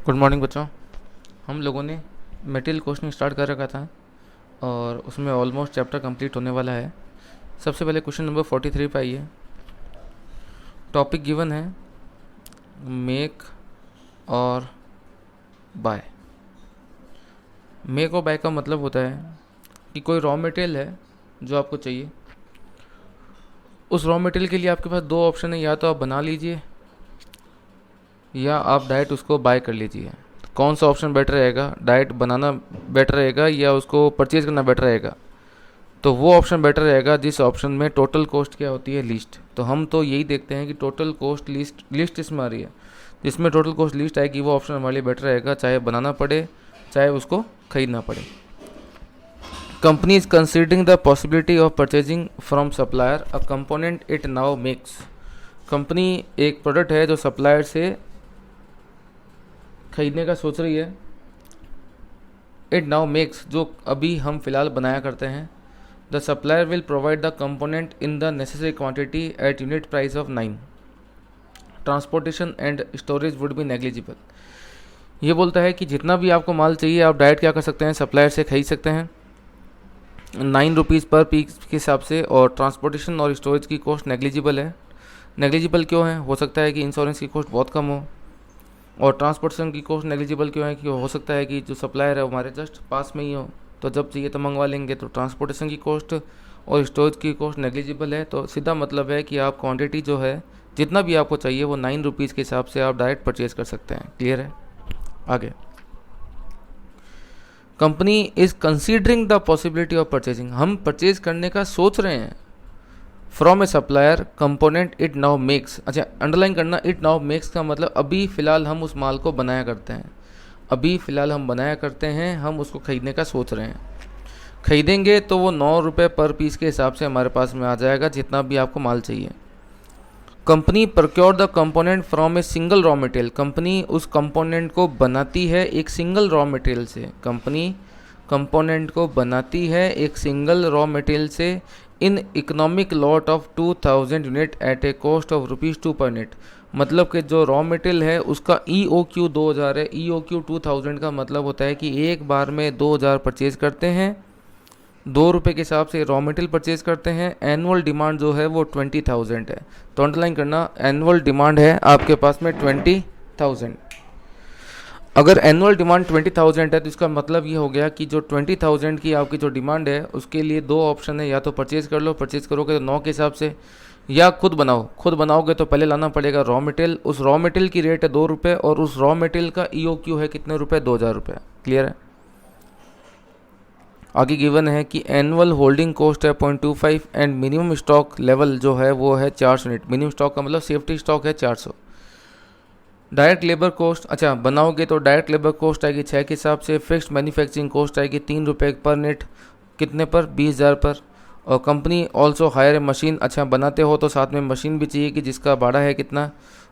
Good morning बच्चों। हम लोगों ने मटेरियल क्वेश्चन स्टार्ट कर रखा था और उसमें ऑलमोस्ट चैप्टर कंप्लीट होने वाला है। सबसे पहले क्वेश्चन नंबर 43 पे आइए। टॉपिक गिवन है मेक और बाय। मेक और बाय का मतलब होता है कि कोई रॉ मटेरियल है जो आपको चाहिए। उस रॉ मटेरियल के लिए आपके पास दो ऑप्शन है, या तो आप बना लीजिए या आप डायरेक्ट उसको बाय कर लीजिए। कौन सा ऑप्शन बेटर रहेगा? डायरेक्ट बनाना बेटर रहेगा या उसको परचेज करना बेटर रहेगा? तो वो ऑप्शन बेटर रहेगा जिस ऑप्शन में टोटल कॉस्ट क्या होती है, लीस्ट। तो हम तो यही देखते हैं कि टोटल कॉस्ट लिस्ट इसमें आ रही है, जिसमें टोटल कॉस्ट लिस्ट आएगी वो ऑप्शन हमारे लिए बेटर रहेगा, चाहे बनाना पड़े चाहे उसको खरीदना पड़े। Company is considering the possibility of purchasing from supplier a component it now makes. Company एक प्रोडक्ट है जो सप्लायर से खरीदने का सोच रही है। इट नाउ मेक्स, जो अभी हम फिलहाल बनाया करते हैं। The supplier will provide the component in the necessary quantity eight unit price of 9। Transportation and storage would be negligible. ये बोलता है कि जितना भी आपको माल चाहिए आप डायरेक्ट क्या कर सकते हैं, सप्लायर से खरीद सकते हैं 9 रुपीज़ पर पीस के हिसाब से, और ट्रांसपोर्टेशन और स्टोरेज की कॉस्ट नेग्लिजिबल है। नेग्लिजिबल क्यों है? हो सकता है कि इंश्योरेंस की कॉस्ट बहुत कम हो। और ट्रांसपोर्टेशन की कॉस्ट नेग्लिजिबल क्यों है? कि हो सकता है कि जो सप्लायर है वो हमारे जस्ट पास में ही हो, तो जब चाहिए तो मंगवा लेंगे। तो ट्रांसपोर्टेशन की कॉस्ट और स्टोरेज की कॉस्ट नेग्लिजिबल है। तो सीधा मतलब है कि आप क्वांटिटी जो है जितना भी आपको चाहिए वो 9 रुपीज़ के हिसाब से आप डायरेक्ट परचेज कर सकते हैं। क्लियर है? आगे, company is considering the possibility of purchasing. हम परचेज करने का सोच रहे हैं from A supplier component it now makes. अच्छा, अंडरलाइन करना, इट नाउ मेक्स का मतलब अभी फ़िलहाल हम उस माल को बनाया करते हैं। अभी फ़िलहाल हम बनाया करते हैं, हम उसको ख़रीदने का सोच रहे हैं। खरीदेंगे तो वो 9 रुपये पर पीस के हिसाब से हमारे पास में आ जाएगा, जितना भी आपको माल चाहिए। Company procure the component from a single raw material. Company उस कंपोनेंट को बनाती है एक सिंगल रॉ मटेरियल से। कंपनी कंपोनेंट को बनाती है एक सिंगल रॉ मटेरियल से in economic lot of 2000 unit at a cost of ₹2 per unit. मतलब कि जो रॉ मटेरियल है उसका EOQ 2000 है। EOQ 2000 का मतलब होता है कि एक बार में 2000 परचेज करते हैं, 2 रुपये के हिसाब से रॉ मटेरियल परचेज करते हैं। एनुअल डिमांड जो है वो 20,000 है। तो अंडरलाइन करना, एनुअल डिमांड है आपके पास में 20,000। अगर एनुअल डिमांड 20,000 है तो इसका मतलब ये हो गया कि जो 20,000 की आपकी जो डिमांड है उसके लिए दो ऑप्शन है, या तो परचेज़ कर लो, परचेज़ करोगे तो 9 के हिसाब से, या खुद बनाओ। खुद बनाओगे तो पहले लाना पड़ेगा रॉ मटेरियल। उस रॉ मटेरियल की रेट है 2 रुपये और उस रॉ मटेरियल का EOQ है कितने रुपये? 2000 रुपये। क्लियर है? आगे गिवन है कि एनुअल होल्डिंग कॉस्ट है 0.25 एंड मिनिमम स्टॉक लेवल जो है वो है 400 यूनिट। मिनिमम स्टॉक का मतलब सेफ्टी स्टॉक है 400। डायरेक्ट लेबर कॉस्ट, अच्छा बनाओगे तो डायरेक्ट लेबर कॉस्ट आएगी 6 के हिसाब से। फिक्स्ड मैन्युफैक्चरिंग कॉस्ट आएगी 3 रुपये पर नेट, कितने पर? 20,000 पर। और कंपनी ऑल्सो हायर ए मशीन। अच्छा बनाते हो तो साथ में मशीन भी चाहिए कि जिसका भाड़ा है कितना?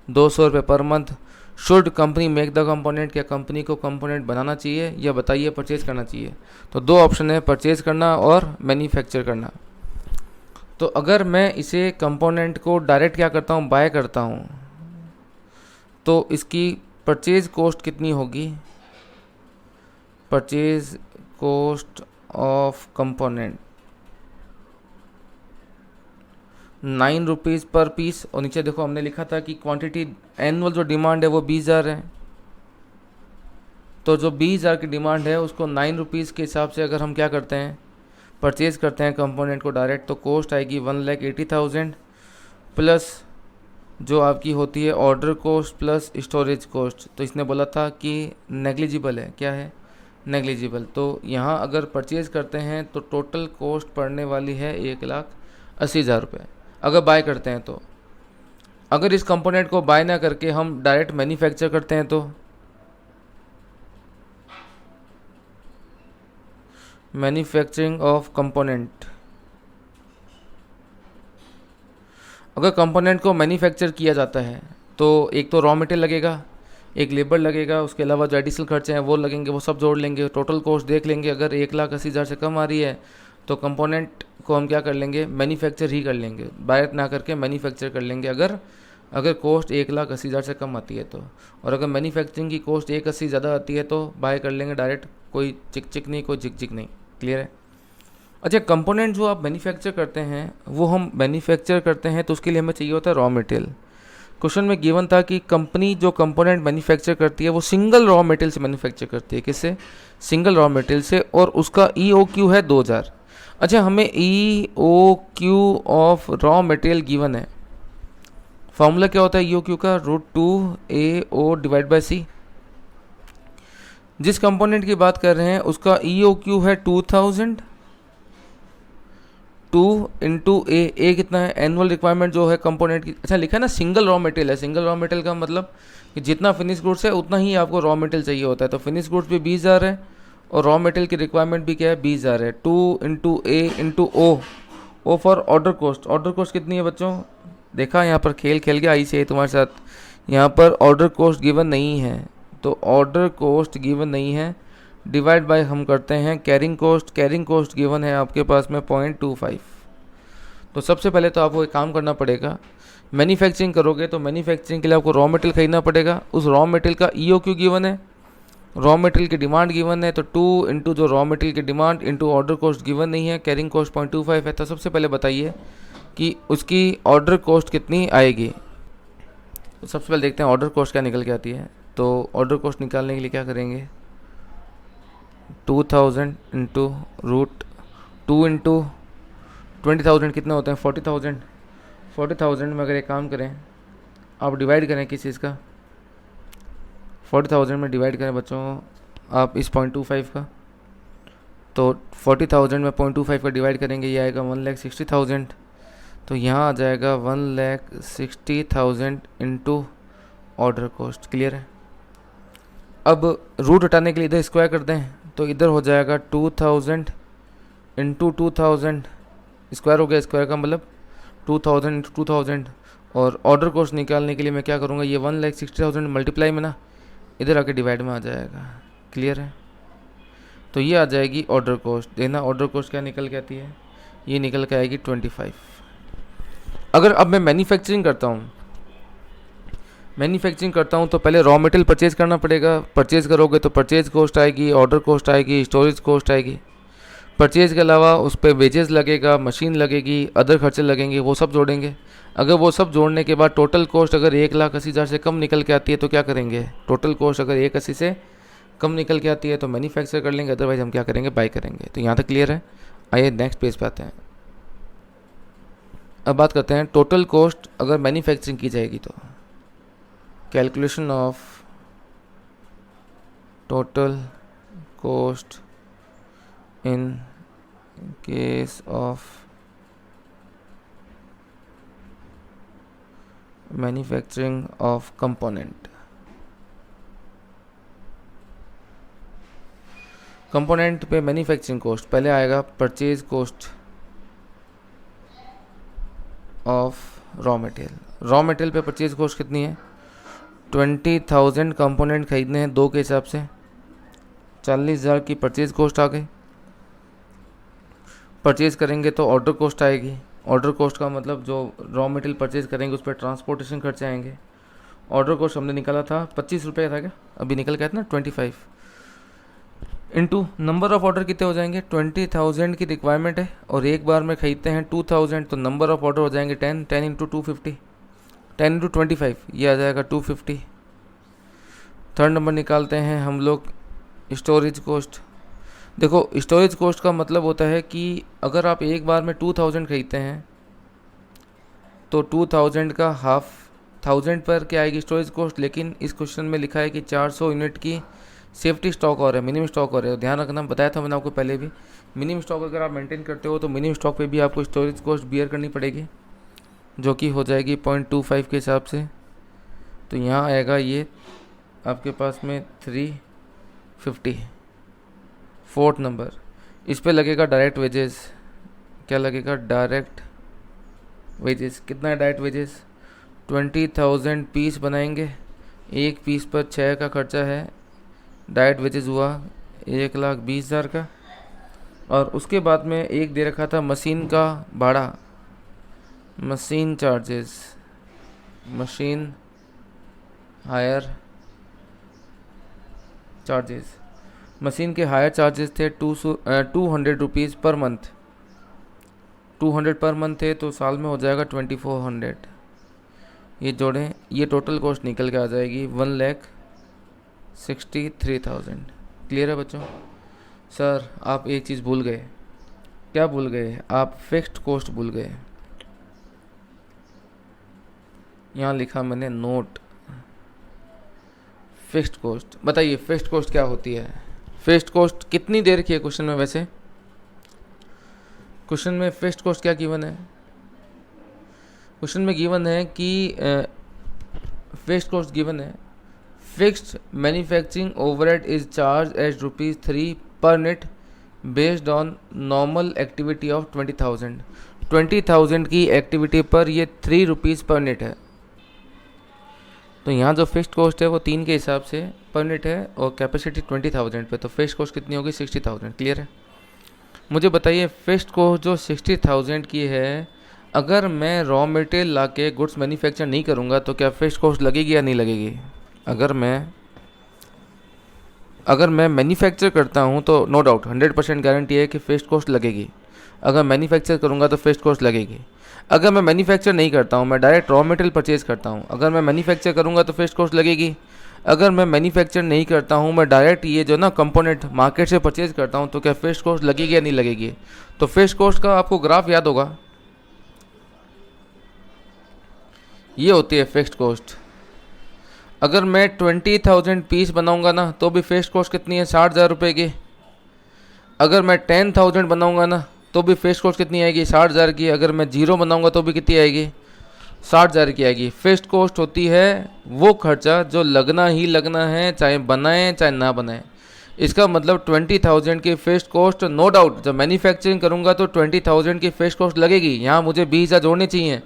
200 रुपये per month. Should company make the component, क्या कंपनी को कंपोनेंट बनाना चाहिए या बताइए परचेज करना चाहिए? तो दो ऑप्शन है, परचेज करना और मैन्युफैक्चर करना। तो अगर मैं इसे कंपोनेंट को डायरेक्ट क्या करता हूँ, बाय करता हूँ, तो इसकी परचेज कॉस्ट कितनी होगी? Purchase cost of component 9 rupees पर पीस। और नीचे देखो हमने लिखा था कि क्वांटिटी एनुअल जो डिमांड है वो 20,000 है। तो जो 20,000 की डिमांड है उसको 9 रुपीज़ के हिसाब से अगर हम क्या करते हैं, परचेज़ करते हैं कंपोनेंट को डायरेक्ट, तो कॉस्ट आएगी 1,80,000 प्लस जो आपकी होती है order cost plus storage cost. तो इसने बोला था कि नेग्लिजिबल है। क्या है? नेग्लिजिबल। तो यहाँ अगर परचेज़ करते हैं तो टोटल कॉस्ट पड़ने वाली है 1,80,000 रुपये अगर बाय करते हैं तो। अगर इस कंपोनेंट को बाय ना करके हम डायरेक्ट मैन्युफैक्चर करते हैं तो मैन्युफैक्चरिंग ऑफ कंपोनेंट, अगर कंपोनेंट को मैन्युफैक्चर किया जाता है तो एक तो रॉ मटेरियल लगेगा, एक लेबर लगेगा, उसके अलावा जो एडिशनल खर्चे हैं वो लगेंगे, वो सब जोड़ लेंगे, टोटल कॉस्ट देख लेंगे। अगर 1,80,000 से कम आ रही है तो कंपोनेंट को हम क्या कर लेंगे, मैन्युफैक्चर ही कर लेंगे, बाय ना करके मैन्युफैक्चर कर लेंगे अगर अगर कॉस्ट 1,80,000 से कम आती है तो, और अगर मैन्युफैक्चरिंग की कॉस्ट 1,80 ज़्यादा आती है तो बाय कर लेंगे डायरेक्ट, कोई चिक चिक नहीं, कोई झिक झिक नहीं। क्लियर है? अच्छा, कंपोनेंट जो आप मैन्युफैक्चर करते हैं वो हम मैन्युफैक्चर करते हैं तो उसके लिए हमें चाहिए होता है रॉ मटेरियल। क्वेश्चन में गिवन था कि कंपनी जो कंपोनेंट मैन्युफैक्चर करती है वो सिंगल रॉ मटेरियल से मैन्युफैक्चर करती है। किससे? सिंगल रॉ मटेरियल से, और उसका EOQ है 2000। अच्छा, हमें EOQ of raw material given है। फॉर्मूला क्या होता है EOQ का? √2AO divide by C। जिस कंपोनेंट की बात कर रहे हैं उसका EOQ है 2000, 2 इंटू ए कितना है? एनुअल रिक्वायरमेंट जो है कंपोनेंट की। अच्छा, लिखा है ना सिंगल रॉ मटेरियल है। सिंगल रॉ मटेरियल का मतलब कि जितना फिनिश गुड्स है उतना ही आपको रॉ मटेरियल चाहिए होता है। तो फिनिश गुड्स भी 20,000 है और रॉ मटेरियल की रिक्वायरमेंट भी क्या है? 20,000 है। 2 into A into O for order cost. Order cost कितनी है बच्चों? देखा, यहाँ पर खेल खेल के आई से तुम्हारे साथ। यहाँ पर ऑर्डर कॉस्ट गिवन नहीं है, तो ऑर्डर कॉस्ट गिवन नहीं है, डिवाइड बाय हम करते हैं carrying cost. Carrying cost given है आपके पास में 0.25। तो सबसे पहले तो आपको एक काम करना पड़ेगा, मैन्युफैक्चरिंग करोगे तो मैन्युफैक्चरिंग के लिए आपको रॉ मटेरियल खरीदना पड़ेगा। उस रॉ मटेरियल का EOQ गिवन है, रॉ मटेरियल की डिमांड गिवन है, तो 2 इंटू जो रॉ मटेरियल की demand into order cost given नहीं है, कैरिंग कॉस्ट 0.25 है। तो सबसे पहले बताइए कि उसकी ऑर्डर कॉस्ट कितनी आएगी। तो सबसे पहले देखते हैं ऑर्डर कॉस्ट क्या निकल के आती है। तो ऑर्डर कॉस्ट निकालने के लिए क्या करेंगे? 2000 इंटू √2 इंटू 20,000 कितने होते हैं? 40,000। 40,000 में अगर एक काम करें, आप डिवाइड करें किस चीज़ का? 40,000 में डिवाइड करें बच्चों आप इस 0.25 का, तो 40,000 में 0.25 का डिवाइड करेंगे, ये आएगा 1,60,000। तो यहाँ आ जाएगा 1,60,000 इंटू ऑर्डर कॉस्ट। क्लियर है? अब रूट हटाने के लिए इधर स्क्वायर कर दें, तो इधर हो जाएगा 2000 इंटू 2000, स्क्वायर हो गया। स्क्वायर का मतलब 2000 इंटू 2000। और ऑर्डर कॉस्ट निकालने के लिए मैं क्या करूँगा? ये 1,60,000 मल्टीप्लाई में ना इधर आके डिवाइड में आ जाएगा। क्लियर है? तो ये आ जाएगी ऑर्डर कॉस्ट। देना ऑर्डर कॉस्ट क्या निकल के आती है? ये निकल के आएगी 25। अगर अब मैं मैन्युफैक्चरिंग करता हूँ तो पहले रॉ मटेरियल परचेज करना पड़ेगा। परचेज करोगे तो परचेज कॉस्ट आएगी, ऑर्डर कॉस्ट आएगी, स्टोरेज कॉस्ट आएगी। परचेज के अलावा उस पर वेजेस लगेगा, मशीन लगेगी, अदर खर्चे लगेंगे, वो सब जोड़ेंगे। अगर वो सब जोड़ने के बाद टोटल कॉस्ट अगर 1,80,000 से कम निकल के आती है तो क्या करेंगे? टोटल कॉस्ट अगर 1,80 से कम निकल के आती है तो मैन्युफैक्चर कर लेंगे, अदरवाइज हम क्या करेंगे? बाय करेंगे। तो यहाँ तक क्लियर है? आइए नेक्स्ट पेज पे आते हैं। अब बात करते हैं टोटल कॉस्ट अगर मैन्युफैक्चरिंग की जाएगी तो। Calculation of total cost in case of manufacturing of component. Component पे मैन्युफैक्चरिंग कॉस्ट पहले आएगा purchase cost of raw material. Raw material पे परचेज कॉस्ट कितनी है? 20,000 कंपोनेंट खरीदने हैं 2 के हिसाब से, 40,000 की परचेज कॉस्ट आ गई। परचेज करेंगे तो ऑर्डर कॉस्ट आएगी। ऑर्डर कॉस्ट का मतलब जो रॉ मटेरियल परचेज करेंगे उस पर ट्रांसपोर्टेशन खर्चे आएंगे। ऑर्डर कॉस्ट हमने निकाला था 25 रुपये था क्या? अभी निकल गया था ना 25। इंटू नंबर ऑफ ऑर्डर कितने हो जाएंगे? 20,000 की रिक्वायरमेंट है और एक बार में खरीदते हैं 2,000, तो नंबर ऑफ ऑर्डर हो जाएंगे 10 इंटू 250, 10 इंटू 25, ये आ जाएगा 250। थर्ड नंबर निकालते हैं हम लोग स्टोरेज कॉस्ट। देखो, स्टोरेज कॉस्ट का मतलब होता है कि अगर आप एक बार में 2,000 खरीदते हैं तो 2,000 का हाफ 1000 पर क्या आएगी स्टोरेज कॉस्ट। लेकिन इस क्वेश्चन में लिखा है कि 400 यूनिट की सेफ्टी स्टॉक और है, मिनिमम स्टॉक और है। ध्यान रखना, बताया था मैंने आपको पहले भी, मिनिमम स्टॉक अगर आप मेंटेन करते हो तो मिनिमम स्टॉक पे भी आपको स्टोरेज कॉस्ट बियर करनी पड़ेगी, जो कि हो जाएगी 0.25 के हिसाब से। तो यहाँ आएगा ये आपके पास में 350। फोर्थ नंबर, इस पे लगेगा डायरेक्ट वेजेस। क्या लगेगा? Direct wages. कितना है डायरेक्ट वेजेस? 20,000 पीस बनाएंगे, एक पीस पर 6 का खर्चा है। डायरेक्ट वेजेस हुआ 1,20,000 का। और उसके बाद में एक दे रखा था मशीन का भाड़ा, machine charges. Machine higher charges, machine के हायर चार्जेस थे 200 rupees per month, 200 per month थे तो साल में हो जाएगा 2400। ये जोड़ें, ये टोटल कॉस्ट निकल के आ जाएगी 1,63,000। क्लियर है बच्चों? सर आप एक चीज़ भूल गए। क्या भूल गए? आप फिक्स्ड कॉस्ट भूल गए। यहाँ लिखा मैंने नोट फिक्स्ड कॉस्ट। बताइए फिक्स्ड कॉस्ट क्या होती है? फिक्स्ड कॉस्ट कितनी देर की है क्वेश्चन में? वैसे क्वेश्चन में फिक्स्ड कॉस्ट क्या गिवन है? क्वेश्चन में गिवन है कि फिक्स्ड कॉस्ट गिवन है, fixed manufacturing overhead is charge as ₹3 per net based on normal activity of 20,000। 20,000 की एक्टिविटी पर ये ₹3 पर नेट है। तो यहाँ जो फिक्स्ड कॉस्ट है वो 3 के हिसाब से पर नेट है और कैपेसिटी 20,000 पे, तो फिक्स्ड कॉस्ट कितनी होगी? 60,000। क्लियर है? मुझे बताइए फिक्स्ड कॉस्ट जो 60,000 की है, अगर मैं रॉ मटेरियल ला के गुड्स मैन्युफैक्चर नहीं करूँगा तो क्या फिक्स्ड कॉस्ट लगेगी या नहीं लगेगी? अगर मैं मैन्युफैक्चर करता हूँ तो नो डाउट 100% गारंटी है कि फिक्स्ड कॉस्ट लगेगी। अगर मैन्युफैक्चर करूँगा तो फिक्स्ड कॉस्ट लगेगी। अगर मैं मैन्युफैक्चर नहीं करता हूँ, मैं डायरेक्ट रॉ मटेरियल परचेज करता हूँ, अगर मैं मैन्युफैक्चर करूँगा तो फिक्स्ड कॉस्ट लगेगी। अगर मैं मैन्युफैक्चर नहीं करता हूँ, मैं डायरेक्ट ये जो ना कंपोनेंट मार्केट से परचेज करता हूँ, तो क्या फिक्स्ड कॉस्ट लगेगी या नहीं लगेगी? तो फिक्स्ड कॉस्ट का आपको ग्राफ याद होगा, ये होती है फिक्स्ड कॉस्ट। अगर मैं 20,000 पीस बनाऊंगा ना तो भी फिक्स्ड कॉस्ट कितनी है? 60,000 रुपये की। अगर मैं 10,000 बनाऊंगा ना तो भी फिक्स्ड कॉस्ट कितनी आएगी? 60,000 की। अगर मैं 0 बनाऊंगा तो भी कितनी आएगी? 60,000 की आएगी। फिक्स्ड कॉस्ट होती है वो खर्चा जो लगना ही लगना है, चाहे बनाएं चाहे ना बनाएं। इसका मतलब 20,000 की फिक्स्ड कॉस्ट नो डाउट जब मैन्युफैक्चरिंग करूंगा तो 20,000 की फिक्स्ड कॉस्ट लगेगी। यहाँ मुझे 20,000 जोड़ने चाहिए।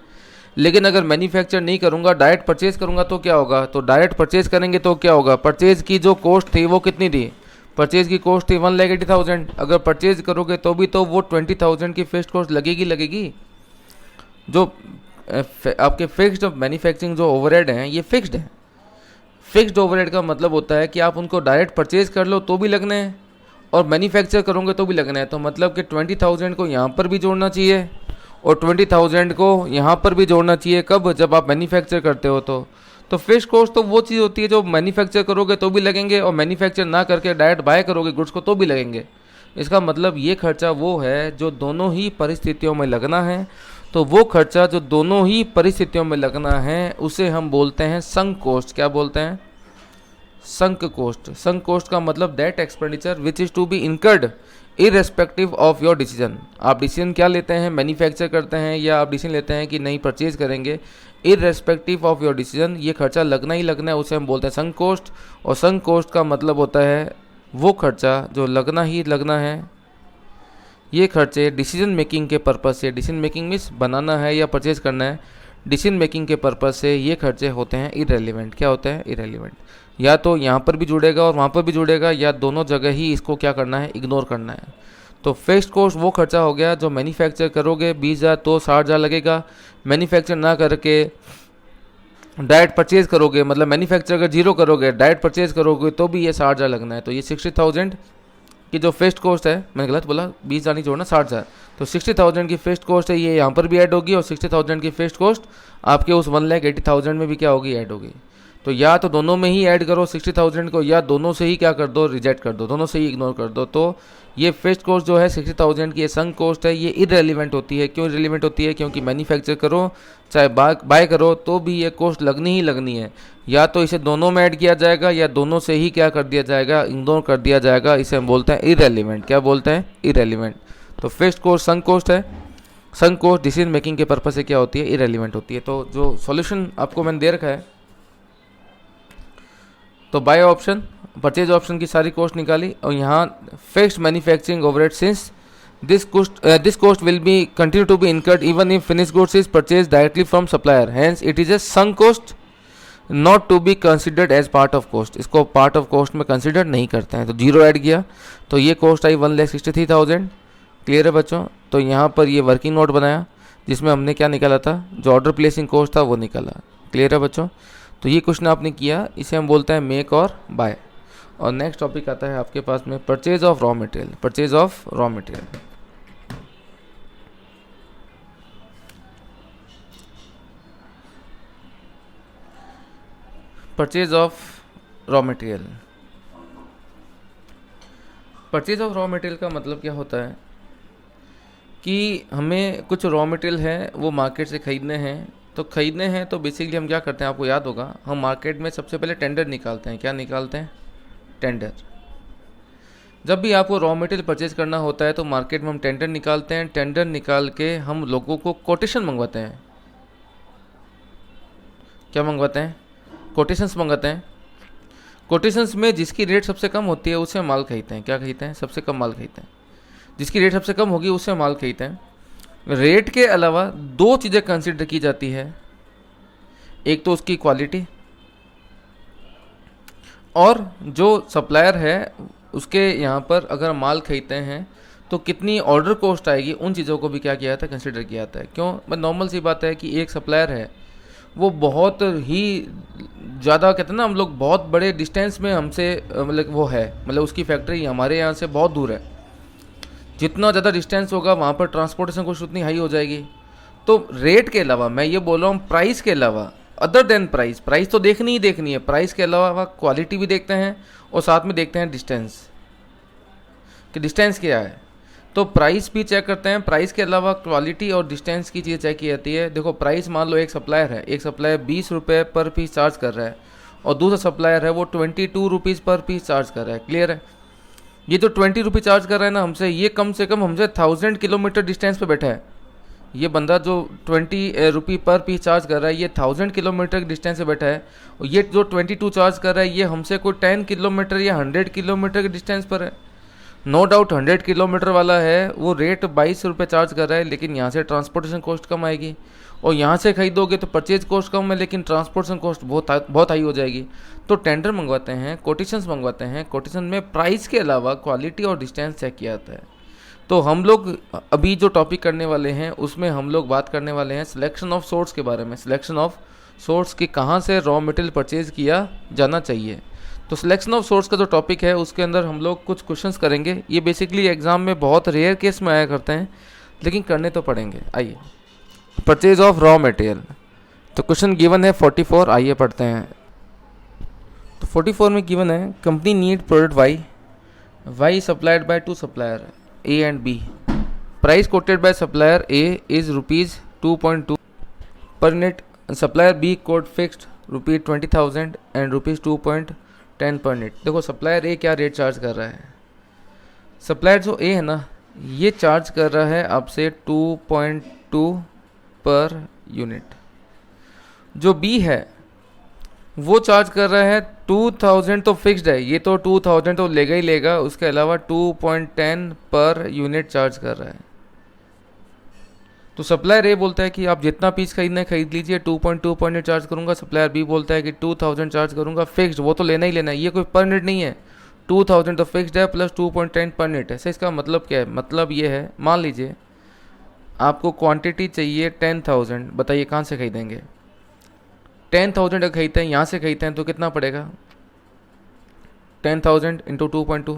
लेकिन अगर मैन्युफैक्चर नहीं करूंगा, डायरेक्ट परचेज करूंगा तो क्या होगा? तो डायरेक्ट परचेज करेंगे तो क्या होगा? परचेज की जो कॉस्ट थी वो कितनी थी? परचेज की कॉस्ट थी 1,80,000। अगर परचेज करोगे तो भी तो वो 20,000 की फिक्स्ड कॉस्ट लगेगी। जो आपके फिक्स्ड मैन्युफैक्चरिंग जो ओवरहेड हैं ये फिक्स्ड है। फिक्स्ड ओवरहेड का मतलब होता है कि आप उनको डायरेक्ट परचेज कर लो तो भी लगने हैं और मैन्युफैक्चर करोगे तो भी लगना है। तो मतलब कि 20,000 को यहाँ पर भी जोड़ना चाहिए और 20,000 को यहाँ पर भी जोड़ना चाहिए। कब? जब आप मैन्युफैक्चर करते हो तो फिक्स्ड कॉस्ट तो वो चीज़ होती है जो मैन्युफैक्चर करोगे तो भी लगेंगे और मैन्युफैक्चर ना करके डायरेक्ट बाय करोगे गुड्स को तो भी लगेंगे। इसका मतलब ये खर्चा वो है जो दोनों ही परिस्थितियों में लगना है। तो वो खर्चा जो दोनों ही परिस्थितियों में लगना है उसे हम बोलते हैं संक कॉस्ट। क्या बोलते हैं? Sunk cost. संक कॉस्ट का मतलब that expenditure which is to be incurred irrespective of your decision. आप डिसीजन क्या लेते हैं? मैन्युफैक्चर करते हैं या आप डिसीजन लेते हैं कि नहीं परचेज करेंगे, इररेस्पेक्टिव ऑफ योर डिसीजन ये खर्चा लगना ही लगना है, उसे हम बोलते हैं संक कॉस्ट। और संक कॉस्ट का मतलब होता है वो खर्चा जो लगना ही लगना है। ये खर्चे डिसीजन मेकिंग के पर्पज़ से, डिसीजन मेकिंग मीन्स बनाना है या परचेज करना है, डिसीजन मेकिंग के पर्पज़ से ये खर्चे होते हैं इररेलेवेंट। क्या होते हैं? इररेलेवेंट। या तो यहाँ पर भी जुड़ेगा और वहाँ पर भी जुड़ेगा या दोनों जगह ही इसको क्या करना है? इग्नोर करना है। तो फिक्स्ड कॉस्ट वो खर्चा हो गया जो मैन्युफैक्चर करोगे 20,000 तो 60,000 लगेगा। मैन्युफैक्चर ना करके डायरेक्ट परचेज करोगे, मतलब मैन्युफैक्चर अगर 0 करोगे डायरेक्ट परचेज करोगे तो भी ये 60,000 लगना है। तो ये 60,000 की जो फिक्स्ड कॉस्ट है, मैंने गलत बोला, 20,000 नहीं जोड़ना, 60,000। तो 60,000 की फिक्स्ड कॉस्ट है ये यहाँ पर भी ऐड होगी और 60,000 की फिक्स्ड कॉस्ट आपके उस 1,80,000 में भी क्या होगी? ऐड होगी। तो या तो दोनों में ही ऐड करो 60,000 को, या दोनों से ही क्या कर दो? रिजेक्ट कर दो, दोनों से ही इग्नोर कर दो। तो ये फिक्स्ड कॉस्ट जो है 60,000 की, ये संक कॉस्ट है, ये इररेलेवेंट होती है। क्यों इररेलेवेंट होती है? क्योंकि मैन्युफैक्चर करो चाहे बाय करो तो भी ये कॉस्ट लगनी ही लगनी है। या तो इसे दोनों में ऐड किया जाएगा या दोनों से ही क्या कर दिया जाएगा? इग्नोर कर दिया जाएगा। इसे हम बोलते हैं इररेलेवेंट। क्या बोलते हैं? इररेलेवेंट। तो फिक्स्ड कॉस्ट संक कॉस्ट है। संक कॉस्ट डिसीजन मेकिंग के पर्पज से क्या होती है? इररेलेवेंट होती है। तो जो सॉल्यूशन आपको मैंने दे रखा है, तो बाय ऑप्शन, परचेज ऑप्शन की सारी कॉस्ट निकाली और यहाँ fixed manufacturing overhead since this cost will be continue to be incurred even if finished goods is purchased directly from supplier, hence it is a sunk cost not to be considered as part of cost। इसको part of cost में consider नहीं करते हैं। तो 0 add किया तो ये cost आई 1,63,000। Clear है बच्चों? तो यहाँ पर ये वर्किंग नोट बनाया जिसमें हमने क्या निकाला था? जो ऑर्डर प्लेसिंग कॉस्ट था वो निकाला। क्लियर है बच्चों? तो ये क्वेश्चन आपने किया, इसे हम बोलते हैं मेक और बाय। और नेक्स्ट टॉपिक आता है आपके पास में purchase of raw material. Purchase of raw material, purchase of raw material. Purchase of raw material का मतलब क्या होता है कि हमें कुछ रॉ मटेरियल है वो मार्केट से ख़रीदने हैं। तो ख़रीदने हैं तो बेसिकली हम क्या करते हैं, आपको याद होगा, हम मार्केट में सबसे पहले टेंडर निकालते हैं। क्या निकालते हैं? टेंडर। जब भी आपको रॉ मटेरियल परचेज करना होता है तो मार्केट में हम टेंडर निकालते हैं। टेंडर निकाल के हम लोगों को कोटेशन मंगवाते हैं। क्या मंगवाते हैं? कोटेशंस मंगाते हैं। कोटेशंस में जिसकी रेट सबसे कम होती है उससे माल खरीदते हैं। क्या खरीदते हैं? सबसे कम माल खरीदते हैं। जिसकी रेट सबसे कम होगी उससे माल खरीदते हैं। रेट के अलावा दो चीज़ें कंसिडर की जाती है, एक तो उसकी क्वालिटी, और जो सप्लायर है उसके यहाँ पर अगर माल खरीदते हैं तो कितनी ऑर्डर कॉस्ट आएगी, उन चीज़ों को भी क्या किया जाता है? कंसिडर किया जाता है। क्यों? बस नॉर्मल सी बात है कि एक सप्लायर है वो बहुत ही ज़्यादा, कहते हैं ना हम लोग, बहुत बड़े डिस्टेंस में हमसे मतलब वो है, मतलब उसकी फैक्ट्री हमारे यहाँ से बहुत दूर है। जितना ज़्यादा डिस्टेंस होगा वहाँ पर ट्रांसपोर्टेशन कॉस्ट उतनी हाई हो जाएगी। तो रेट के अलावा, मैं ये बोल रहा हूँ प्राइस के अलावा, अदर देन प्राइस, प्राइस तो देखनी ही देखनी है, प्राइस के अलावा क्वालिटी भी देखते हैं और साथ में देखते हैं डिस्टेंस, कि डिस्टेंस क्या है। तो प्राइस भी चेक करते हैं। प्राइस के अलावा क्वालिटी और डिस्टेंस की चीज़ चेक की जाती है। देखो प्राइस, मान लो एक सप्लायर है, एक सप्लायर 20 रुपये पर पीस चार्ज कर रहा है और दूसरा सप्लायर है वो 22 रुपीज़ पर पीस चार्ज कर रहा है। क्लियर है? ये जो 20 रुपये चार्ज कर रहा है ना हमसे, ये कम से कम हमसे 1000 किलोमीटर डिस्टेंस पे बैठा है। ये बंदा जो 20 रुपये पर पीस चार्ज कर रहा है, ये 1000 किलोमीटर के डिस्टेंस से बैठा है। और ये जो 22 चार्ज कर रहा है, ये हमसे कोई 10 किलोमीटर या 100 किलोमीटर के डिस्टेंस पर है। नो डाउट 100 किलोमीटर वाला है वो रेट 22 रुपये चार्ज कर रहा है, लेकिन यहाँ से ट्रांसपोर्टेशन कॉस्ट कम आएगी। और यहाँ से खरीदोगे तो परचेज कॉस्ट कम है, लेकिन ट्रांसपोर्टेशन कॉस्ट बहुत हाई हो जाएगी। तो टेंडर मंगवाते हैं, कोटेशंस मंगवाते हैं। कोटेशन में प्राइस के अलावा क्वालिटी और डिस्टेंस चेक किया जाता है। तो हम लोग अभी जो टॉपिक करने वाले हैं उसमें हम लोग बात करने वाले हैं सिलेक्शन ऑफ सोर्स के बारे में। सिलेक्शन ऑफ सोर्स कि कहाँ से रॉ मटेरियल परचेज किया जाना चाहिए। तो सिलेक्शन ऑफ सोर्स का जो टॉपिक है उसके अंदर हम लोग कुछ क्वेश्चंस करेंगे। ये बेसिकली एग्जाम में बहुत रेयर केस में आया करते हैं, लेकिन करने तो पड़ेंगे। आइए, परचेज ऑफ रॉ मटेरियल। तो क्वेश्चन गिवन है 44, आइए पढ़ते हैं। तो 44 में गिवन है company need product Y supplied by two supplier A and B. Price quoted by supplier A is ₹2.2 per unit, supplier B quote fixed ₹20,000 and ₹2.10 per unit. देखो supplier ए क्या रेट चार्ज कर रहा है। सप्लायर जो ए है ना, ये चार्ज कर रहा है आपसे 2.2 पर यूनिट। जो बी है वो चार्ज कर रहा है 2000, तो फिक्स्ड है, ये तो 2000 तो लेगा ही लेगा, उसके अलावा 2.10 पर यूनिट चार्ज कर रहा है। तो सप्लायर ए बोलता है कि आप जितना पीस खरीदना है खरीद लीजिए, 2.2 पर यूनिट चार्ज करूंगा। सप्लायर बी बोलता है कि 2000 चार्ज करूंगा, फिक्स्ड, वो तो लेना ही लेना है, ये कोई पर यूनिट नहीं है। 2000 तो फिक्स्ड है प्लस 2.10 पर यूनिट है। सर इसका मतलब क्या है? मतलब ये है, मान लीजिए आपको क्वांटिटी चाहिए 10,000, बताइए कहाँ से खरीदेंगे? 10,000 अगर खरीदते हैं, यहाँ से खरीदते हैं तो कितना पड़ेगा? 10,000 इंटू 2.2,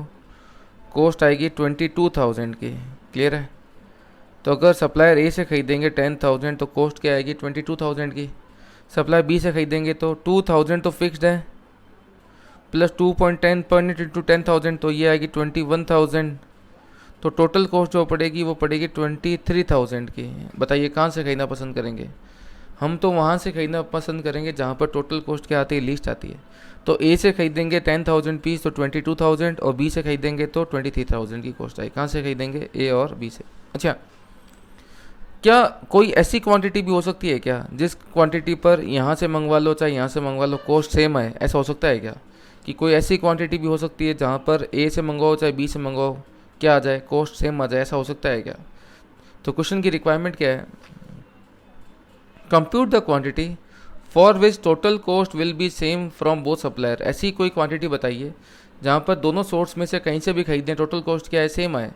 कॉस्ट आएगी 22,000 की। क्लियर है? तो अगर सप्लायर ए से खरीदेंगे 10,000 तो कॉस्ट क्या आएगी? 22,000 की। सप्लायर बी से खरीदेंगे तो 2,000 तो फिक्स्ड है प्लस 2.10 पर यूनिट इंटू 10,000, तो ये आएगी 21,000। तो टोटल कॉस्ट जो पड़ेगी वो पड़ेगी 23,000 की। बताइए कहाँ से खरीदना पसंद करेंगे? हम तो वहाँ से खरीदना पसंद करेंगे जहाँ पर टोटल कॉस्ट क्या आती है? लिस्ट आती है। तो ए से खरीदेंगे 10,000 पीस तो 22,000, और बी से खरीदेंगे तो 23,000 की कॉस्ट आई। कहाँ से खरीदेंगे? ए और बी से। अच्छा, क्या कोई ऐसी क्वांटिटी भी हो सकती है क्या जिस क्वांटिटी पर यहाँ से मंगवा लो चाहे यहाँ से मंगवा लो कॉस्ट सेम है? ऐसा हो सकता है क्या कि कोई ऐसी क्वांटिटी भी हो सकती है जहाँ पर ए से मंगवाओ चाहे बी से मंगवाओ, क्या आ जाए? कॉस्ट सेम आ जाए। ऐसा हो सकता है क्या? तो क्वेश्चन की रिक्वायरमेंट क्या है? Compute the quantity for which total cost will be same from both supplier. ऐसी कोई क्वांटिटी बताइए जहाँ पर दोनों सोर्स में से कहीं से भी खरीदें, टोटल कॉस्ट क्या है? सेम आए,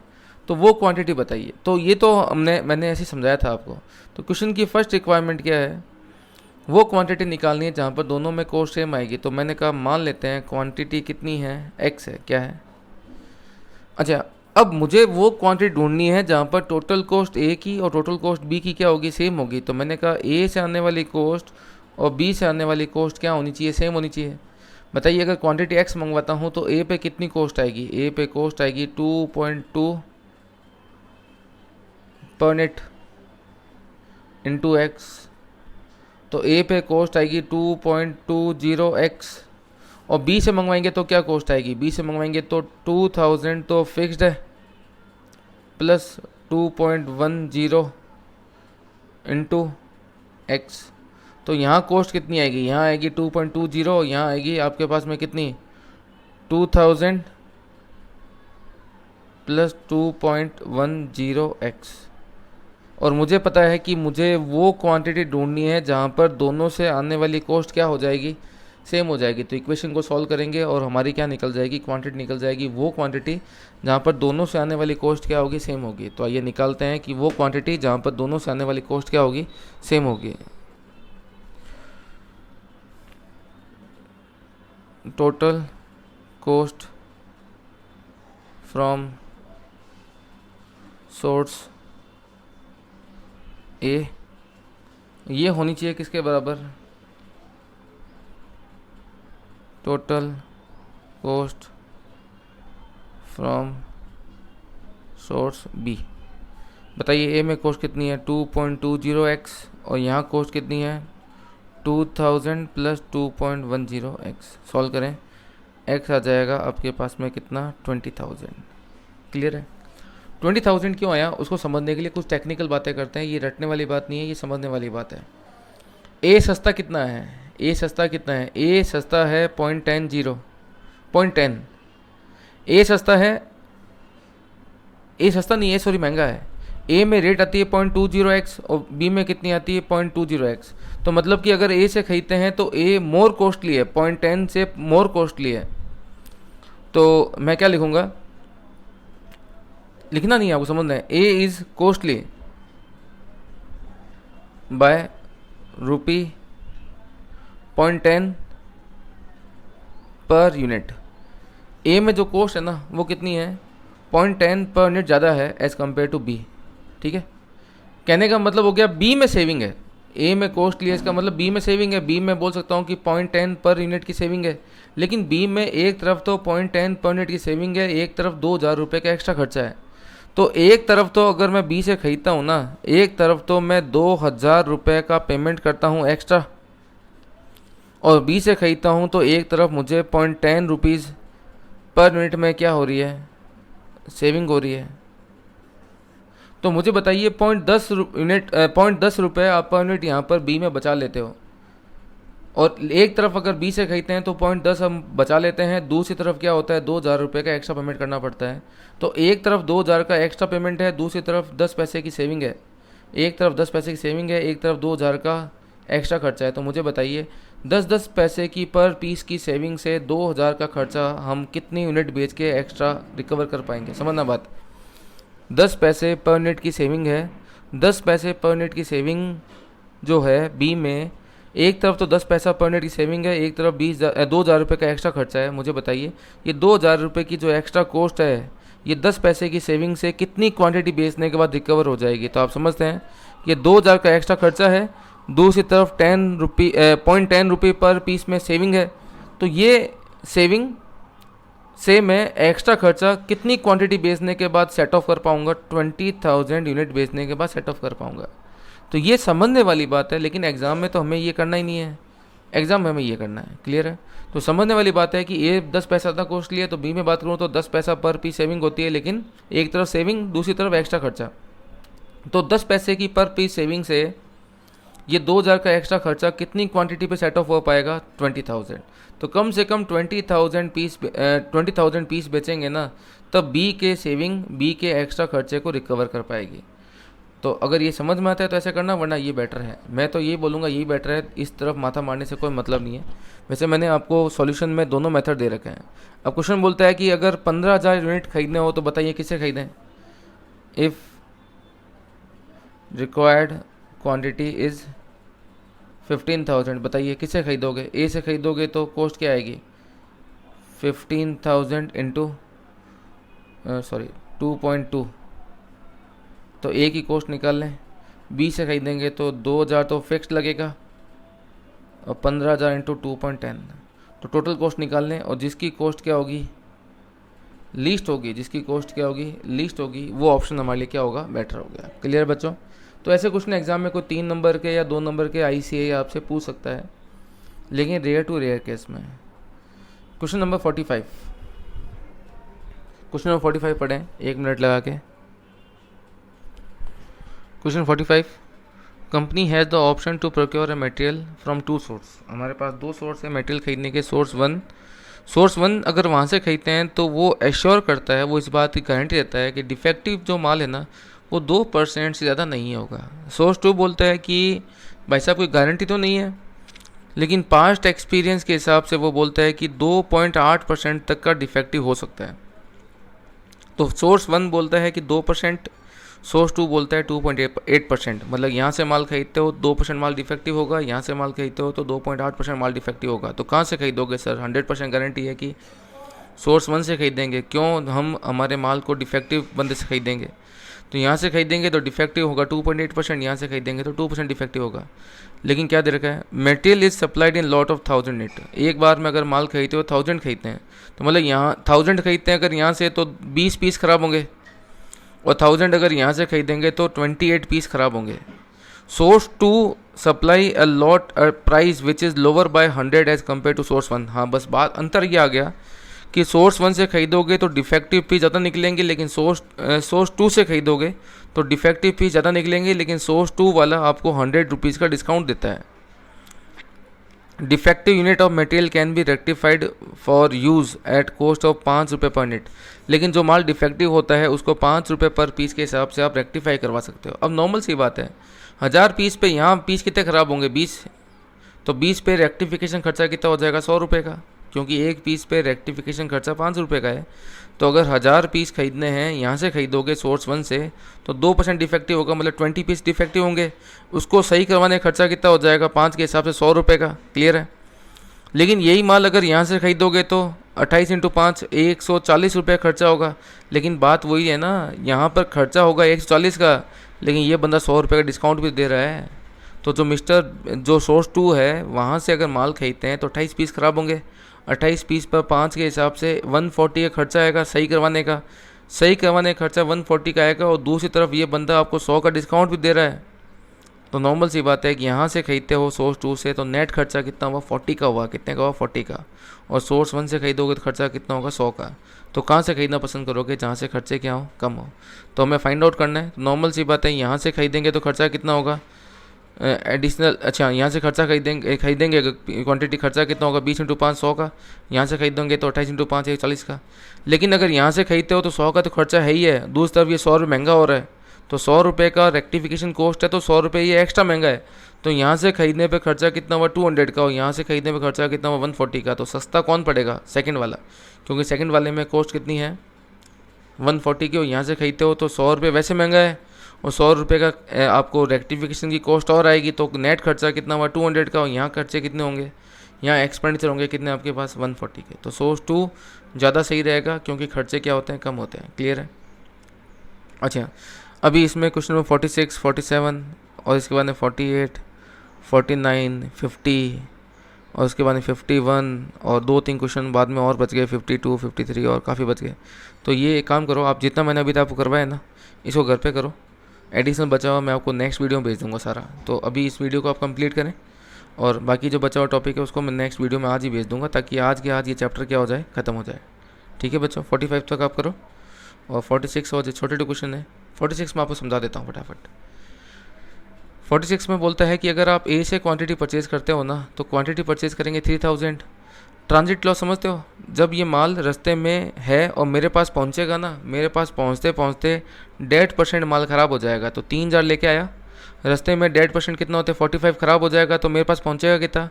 तो वो क्वांटिटी बताइए। तो ये तो मैंने ऐसे समझाया था आपको। तो क्वेश्चन की फर्स्ट रिक्वायरमेंट क्या है वो क्वांटिटी निकालनी है जहाँ पर दोनों में कोस्ट सेम आएगी। तो मैंने कहा मान लेते हैं क्वांटिटी कितनी है, x है, क्या है। अच्छा, अब मुझे वो क्वांटिटी ढूंढनी है जहाँ पर टोटल कोस्ट a की और टोटल कोस्ट b की क्या होगी, सेम होगी। तो मैंने कहा a से आने वाली कोस्ट और b से आने वाली कोस्ट क्या होनी चाहिए, सेम होनी चाहिए। बताइए अगर क्वांटिटी x मंगवाता हूँ तो a पे कितनी कोस्ट आएगी, a पे कोस्ट आएगी 2.2 पर नेट इंटू x। तो a पे कोस्ट आएगी 2.20x और b से मंगवाएंगे तो क्या कोस्ट आएगी, b से मंगवाएंगे तो 2000 तो फिक्स्ड है प्लस 2.10 इंटू x। तो यहाँ कोस्ट कितनी आएगी, यहाँ आएगी 2.20, यहाँ आएगी आपके पास में कितनी 2000 प्लस 2.10x। और मुझे पता है कि मुझे वो क्वांटिटी ढूंढनी है जहाँ पर दोनों से आने वाली कोस्ट क्या हो जाएगी, सेम हो जाएगी। तो इक्वेशन को सॉल्व करेंगे और हमारी क्या निकल जाएगी, क्वांटिटी निकल जाएगी, वो क्वांटिटी जहाँ पर दोनों से आने वाली कोस्ट क्या होगी, सेम होगी। तो आइए निकालते हैं कि वो क्वांटिटी जहाँ पर दोनों से आने वाली कोस्ट क्या होगी, सेम होगी। Total cost from source A, ये होनी चाहिए किसके बराबर, total cost from source B. बताइए ए में कोस्ट कितनी है 2.20x और यहाँ कोस्ट कितनी है 2000 प्लस 2.10x। सॉल्व करें, x आ जाएगा आपके पास में कितना 20,000। क्लियर है। 20,000 क्यों आया उसको समझने के लिए कुछ टेक्निकल बातें करते हैं। ये रटने वाली बात नहीं है, ये समझने वाली बात है। ए सस्ता कितना है, ए सस्ता कितना है, ए सस्ता है 0.10 ए सस्ता है, ए सस्ता नहीं है सॉरी महंगा है। ए में रेट आती है 0.20x और बी में कितनी आती है 0.20x। तो मतलब कि अगर ए से खरीदते हैं तो ए मोर कॉस्टली है, 0.10 से मोर कॉस्टली है। तो मैं क्या लिखूँगा, लिखना नहीं है आपको, समझना है। A is costly by rupee 0.10 per unit. ए में जो कॉस्ट है ना वो कितनी है 0.10 पर यूनिट ज़्यादा है एज़ कम्पेयर टू बी। ठीक है, कहने का मतलब हो गया बी में सेविंग है, ए में कॉस्ट लिया इसका मतलब बी में सेविंग है। बी में बोल सकता हूँ कि 0.10 पर यूनिट की सेविंग है, लेकिन बी में एक तरफ तो 0.10 पर यूनिट की सेविंग है, एक तरफ 2,000 रुपये का एक्स्ट्रा खर्चा है। तो एक तरफ तो अगर मैं बी से खरीदता हूँ ना, एक तरफ तो मैं 2,000 रुपये का पेमेंट करता हूँ एक्स्ट्रा, और बी से खरीदता हूँ तो एक तरफ मुझे 0.10 रुपीज़ पर यूनिट में क्या हो रही है, सेविंग हो रही है। तो मुझे बताइए 0.10 रुपये आप पर यूनिट यहाँ पर बी में बचा लेते हो, और एक तरफ अगर बी से खरीदते हैं तो 0.10 हम बचा लेते हैं, दूसरी तरफ क्या होता है 2,000 रुपये का एक्स्ट्रा पेमेंट करना पड़ता है। तो एक तरफ 2,000 का एक्स्ट्रा पेमेंट है, दूसरी तरफ 10 पैसे की सेविंग है। एक तरफ 10 पैसे की सेविंग है, एक तरफ 2,000 का एक्स्ट्रा खर्चा है। तो मुझे बताइए 10-10 पैसे की पर पीस की सेविंग से 2,000 का खर्चा हम कितनी यूनिट बेच के एक्स्ट्रा रिकवर कर पाएंगे, समझना बात। 10 पैसे पर यूनिट की सेविंग है, 10 पैसे पर यूनिट की सेविंग जो है बी में, एक तरफ तो 10 पैसा पर यूनिट की सेविंग है, एक तरफ 2,000 रुपये का एक्स्ट्रा खर्चा है। मुझे बताइए ये 2,000 रुपये की जो एक्स्ट्रा कॉस्ट है ये 10 पैसे की सेविंग से कितनी क्वांटिटी बेचने के बाद रिकवर हो जाएगी। तो आप समझते हैं ये 2,000 का एक्स्ट्रा खर्चा है, दूसरी तरफ 0.10 रुपये पर पीस में सेविंग है। तो ये सेविंग से मैं एक्स्ट्रा खर्चा कितनी क्वांटिटी बेचने के बाद सेट ऑफ कर पाऊँगा, 20,000 यूनिट बेचने के बाद सेट ऑफ कर पाऊँगा। तो ये समझने वाली बात है, लेकिन एग्ज़ाम में तो हमें ये करना ही नहीं है, एग्ज़ाम में हमें ये करना है। क्लियर है। तो समझने वाली बात है कि ए 10 पैसा था कॉस्टली है, तो बी में बात करूँ तो 10 पैसा पर पीस सेविंग होती है, लेकिन एक तरफ सेविंग दूसरी तरफ एक्स्ट्रा खर्चा। तो 10 पैसे की पर पीस सेविंग से ये 2,000 का एक्स्ट्रा खर्चा कितनी क्वांटिटी पे सेट ऑफ हो पाएगा, 20,000। तो कम से कम 20,000 पीस बेचेंगे ना, तब बी के सेविंग, बी के एक्स्ट्रा खर्चे को रिकवर कर पाएगी। तो अगर ये समझ में आता है तो ऐसा करना, वरना ये बेटर है। मैं तो ये बोलूँगा यही बेटर है, इस तरफ माथा मारने से कोई मतलब नहीं है। वैसे मैंने आपको सॉल्यूशन में दोनों मेथड दे रखे हैं। अब क्वेश्चन बोलता है कि अगर 15,000 यूनिट खरीदने हो तो बताइए किससे खरीदें। इफ़ रिक्वायर्ड क्वांटिटी इज़ 15,000, बताइए किससे खरीदोगे? ए से खरीदोगे तो कॉस्ट क्या आएगी? 15,000 इंटू 2.2, तो ए की कॉस्ट निकाल लें। बी से खरीदेंगे तो 2,000 तो फिक्स्ड लगेगा, और 15,000 इंटू 2.10, तो टोटल कॉस्ट निकाल लें। और जिसकी कॉस्ट क्या होगी? लीस्ट होगी। जिसकी कॉस्ट क्या होगी? लीस्ट होगी। वो ऑप्शन हमारे लिए क्या होगा? बेटर हो गया। क्लियर बच्चों? तो ऐसे क्वेश्चन एग्जाम में कोई 3 नंबर के या 2 नंबर के ICA आपसे पूछ सकता है, लेकिन रेयर टू रेयर केस में। क्वेश्चन नंबर 45, क्वेश्चन नंबर 45 पढ़ें 1 मिनट लगा के। Question 45, company has the option to procure a material from 2 source. हमारे पास 2 सोर्स है मटेरियल खरीदने के। सोर्स वन अगर वहाँ से खरीदते हैं तो वो एश्योर करता है, वो इस बात की गारंटी देता है कि डिफेक्टिव जो माल है ना वो 2% से ज़्यादा नहीं होगा। सोर्स 2 बोलता है कि भाई साहब कोई गारंटी तो नहीं है, लेकिन पास्ट एक्सपीरियंस के हिसाब से वो बोलता है कि 2.8% तक का डिफेक्टिव हो सकता है। तो सोर्स 1 बोलता है कि 2%, सोर्स 2 बोलता है 2.8%। मतलब यहाँ से माल खरीदते हो 2% माल डिफेक्टिव होगा, यहाँ से माल खरीदते हो तो 2.8% माल डिफेक्टिव होगा। तो कहाँ से खरीदोगे सर? 100% गारंटी है कि सोर्स 1 से खरीदेंगे। क्यों? हम हमारे माल को डिफेक्टिव बंदे से खरीदेंगे। तो यहाँ से खरीदेंगे तो डिफेक्टिव होगा 2.8%, यहाँ से खरीदेंगे तो 2% डिफेक्टिव होगा। लेकिन क्या दे रखा है? Material is supplied in lot of 1000 unit. एक बार में अगर माल खरीदते हो 1000 खरीदते हैं, तो मतलब यहाँ 1000 खरीदते हैं अगर यहाँ से तो 20 पीस खराब होंगे, और 1000 अगर यहाँ से खरीदेंगे तो 28 पीस खराब होंगे। Source 2 supply a lot price which is lower by 100 as compare to source 1। हाँ, बस बात अंतर ये आ गया कि सोर्स 1 से खरीदोगे तो डिफेक्टिव पीस ज़्यादा निकलेंगे, लेकिन सोर्स 2 से खरीदोगे तो डिफेक्टिव पीस ज़्यादा निकलेंगे, लेकिन सोर्स 2 वाला आपको 100 रुपीज़ का डिस्काउंट देता है। Defective unit of material can be rectified for use at cost of 5 रुपये पर यूनिट। लेकिन जो माल डिफेक्टिव होता है उसको 5 रुपये पर पीस के हिसाब से आप रेक्टिफाई करवा सकते हो। अब नॉर्मल सी बात है, 1000 पीस पे यहाँ पीस कितने ख़राब होंगे? 20। तो 20 पे रेक्टिफिकेशन खर्चा कितना हो जाएगा? 100 रुपये का, क्योंकि एक पीस पे रेक्टिफिकेशन खर्चा 5 रुपये का है। तो अगर 1000 पीस खरीदने हैं, यहाँ से खरीदोगे सोर्स 1 से, तो 2% डिफेक्टिव होगा, मतलब 20 पीस डिफेक्टिव होंगे। उसको सही करवाने का खर्चा कितना हो जाएगा? 5 के हिसाब से 100 रुपये का। क्लियर है? लेकिन यही माल अगर यहाँ से खरीदोगे तो 28 इंटू 5 140 रुपये खर्चा होगा। लेकिन बात वही है ना, यहाँ पर खर्चा होगा 140 का, लेकिन ये बंदा 100 रुपये का डिस्काउंट भी दे रहा है। तो जो सोर्स 2 है वहाँ से अगर माल खरीदते हैं तो 28 पीस ख़राब होंगे। 28 पीस पर 5 के हिसाब से 140 का खर्चा आएगा सही करवाने का। सही करवाने का खर्चा 140 का आएगा, और दूसरी तरफ ये बंदा आपको 100 का डिस्काउंट भी दे रहा है। तो नॉर्मल सी बात है कि यहाँ से खरीदते हो सोर्स 2 से तो नेट खर्चा कितना हुआ? 40 का हुआ। कितने का हुआ? 40 का। और सोर्स 1 से खरीदोगे तो खर्चा कितना होगा? 100 का। तो कहाँ से खरीदना पसंद करोगे? जहाँ से खर्चे क्या हो? कम हो। तो हमें फाइंड आउट करना है। नॉर्मल सी बात है, यहाँ से खरीदेंगे तो खर्चा कितना होगा एडिशनल? अच्छा, यहाँ से खर्चा खरीदेंगे क्वांटिटी, खर्चा कितना होगा? 20 इंटू 5 100 का। यहाँ से खरीदेंगे तो 28 इंटू 5 140 का। लेकिन अगर यहाँ से खरीदते हो तो 100 का तो खर्चा है ही है, दूसरी तरफ ये 100 रुपये महंगा हो रहा है। तो 100 रुपये का रेक्टिफिकेशन कॉस्ट है, तो 100 रुपये ये एक्स्ट्रा महंगा है। तो यहाँ से खरीदने पे खर्चा कितना हुआ? 200 का, और यहाँ से खरीदने पे खर्चा कितना हुआ? 140 का। तो सस्ता कौन पड़ेगा? सेकंड वाला, क्योंकि सेकंड वाले में कॉस्ट कितनी है? 140 की। और यहाँ से खरीदते हो तो 100 रुपये वैसे महंगा है, और 100 रुपये का आपको रेक्टिफिकेशन की कॉस्ट और आएगी। तो नेट खर्चा कितना हुआ? 200 का। और यहाँ खर्चे कितने होंगे? यहाँ एक्सपेंडिचर होंगे कितने आपके पास? 140 के। तो सोर्स 2 ज़्यादा सही रहेगा, क्योंकि खर्चे क्या होते हैं? कम होते हैं। क्लियर है? अच्छा, अभी इसमें क्वेश्चन नंबर 46, 47 और इसके बाद में 48, 49, 50 और उसके बाद में 51 और 2-3 क्वेश्चन बाद में और बच गए, 52, 53 और काफ़ी बच गए। तो ये एक काम करो, आप जितना मैंने अभी तक आपको करवाया ना, इसको घर पे करो। एडिशनल बचा हुआ मैं आपको नेक्स्ट वीडियो में भेज दूँगा सारा। तो अभी इस वीडियो को आप कंप्लीट करें, और बाकी जो बचा हुआ टॉपिक है उसको मैं नेक्स्ट वीडियो में आज ही भेज दूँगा, ताकि आज के आज ये चैप्टर क्या हो जाए? ख़त्म हो जाए। ठीक है बच्चों? 45 तक आप करो, और 46 और जो छोटे क्वेश्चन है 46 में आपको समझा देता हूँ फटाफट। 46 में बोलता है कि अगर आप ए से क्वांटिटी परचेज़ करते हो ना, तो क्वांटिटी परचेज़ करेंगे 3000। ट्रांजिट लॉस समझते हो? जब ये माल रास्ते में है और मेरे पास पहुँचेगा ना, मेरे पास पहुँचते पहुँचते 1.5% माल ख़राब हो जाएगा। तो 3000 लेके आया, रास्ते में 1.5% कितना होता है? 45 ख़राब हो जाएगा, तो मेरे पास पहुँचेगा कितना?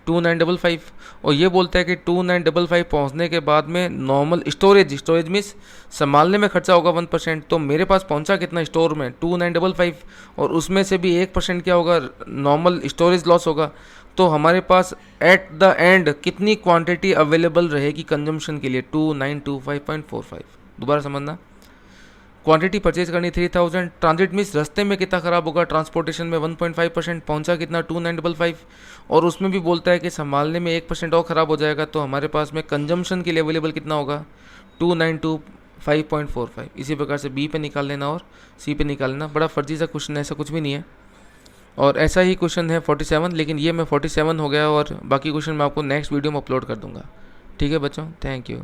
2955, और ये बोलता है कि 2955 पहुंचने के बाद में नॉर्मल स्टोरेज मीन्स संभालने में खर्चा होगा 1%। तो मेरे पास पहुंचा कितना स्टोर में 2955, और उसमें से भी 1% क्या होगा, नॉर्मल स्टोरेज लॉस होगा। तो हमारे पास एट द एंड कितनी क्वांटिटी अवेलेबल रहेगी कंजम्पशन के लिए, 2925.45। दोबारा समझना, क्वांटिटी परचेज करनी 3000, ट्रांजिट मीन्स रास्ते में कितना ख़राब होगा, ट्रांसपोर्टेशन में 1.5%, पहुंचा कितना 2955, और उसमें भी बोलता है कि संभालने में 1% और ख़राब हो जाएगा। तो हमारे पास में कंजम्पशन के लिए अवेलेबल कितना होगा, 2925.45। इसी प्रकार से बी पे निकाल लेना और सी पे निकाल लेना। बड़ा फर्जी सा क्वेश्चन है, ऐसा कुछ भी नहीं है। और ऐसा ही क्वेश्चन है 47, लेकिन ये मैं 47 हो गया, और बाकी क्वेश्चन मैं आपको नेक्स्ट वीडियो में अपलोड कर दूंगा। ठीक है बच्चों, थैंक यू।